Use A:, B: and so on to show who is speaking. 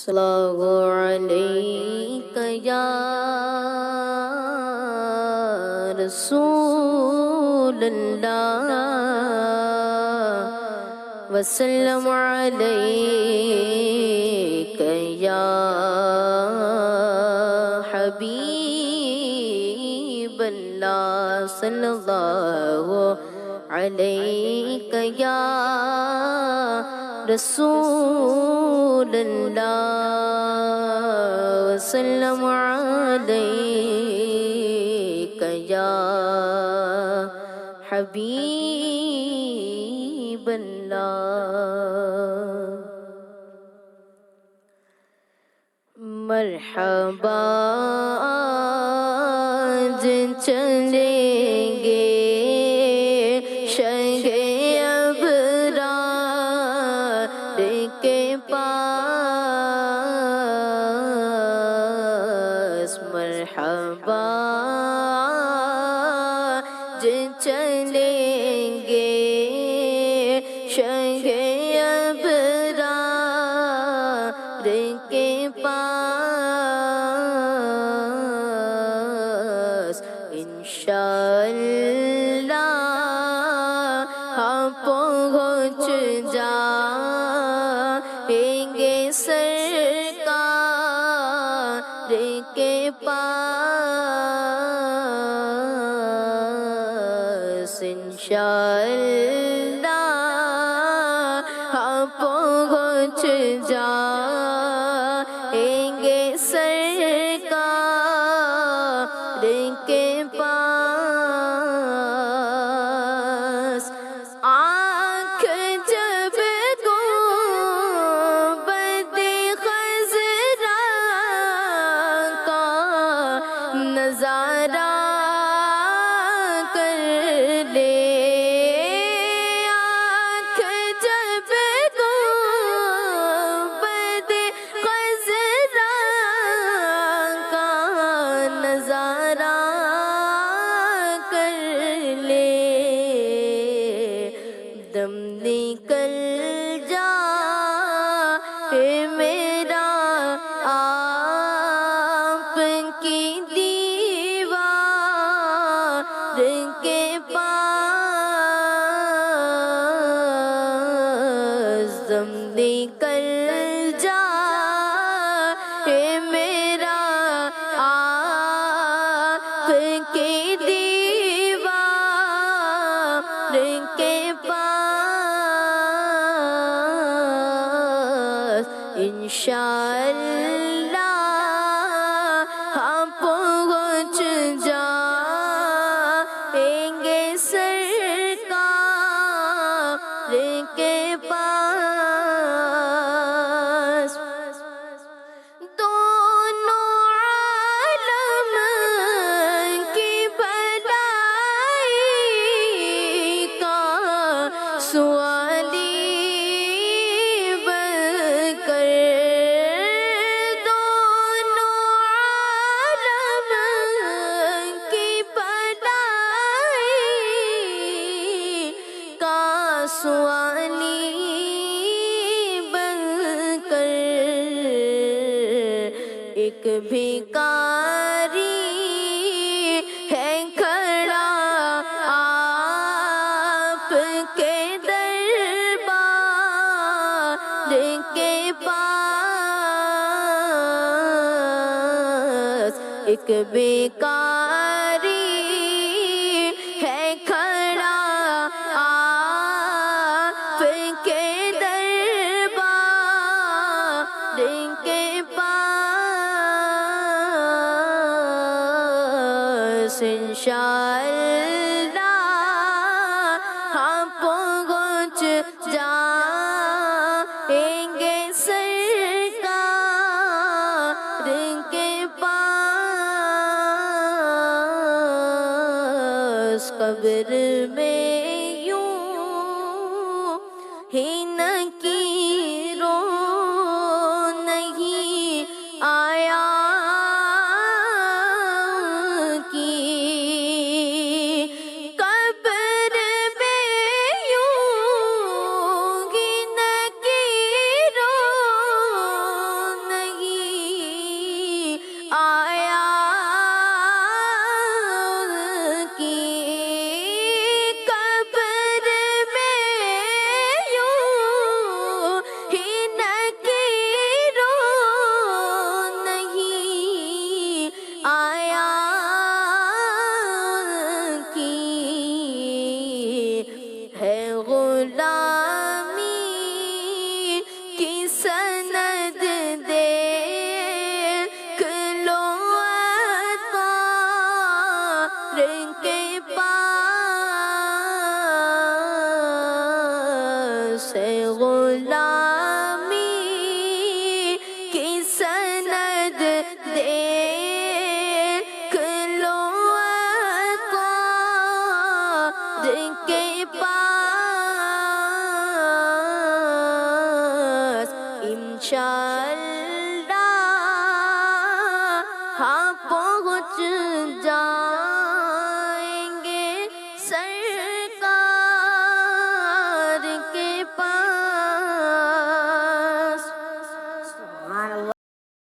A: اللہ علیک یا رسول اللہ وسلم علیک یا حبیب اللہ صلی اللہ علیک یا رسول اللہ وسلم علیک یا حبیب اللہ مرحبا آج چلیں گے شہ ابرار کے پاس مرحبا آج چلیں گے شہ ابرار کے پاس انشاءاللہ ہم پہنچ جائیں گے سرکار کے پاس انشاءاللہ ہم پہنچ جائیں گے سرکار کے پاس آنکھ جب گنبد خضرا کا نظارہ کر لے آنکھ جب گنبد خضرا کا نظارہ کر لے دم نکل جائے میرا آپ کی دیوار کے پاس دم نکل جائے میرا آپ کی دیوار کے پاس انشاءاللہ ہم پہنچ جائیں گے سرکار کے پاس دونوں عالم کی بھلائی کا سوالی بن کر دونوں عالم کی بھلائی کا سوالی بن کر ایک بھکاری ہے کھڑا آپ کے دربار کے پاس ایک بھکاری ہے کھڑا آپ کے دربار کے پاس انشاءاللہ ہم پہنچ جائیں گے سرکار کے پاس قبر میں یوں ہی نکیروں نہیں آیا کی قبر میں یوں ہی نکیروں پہنچ جائیں گے، سر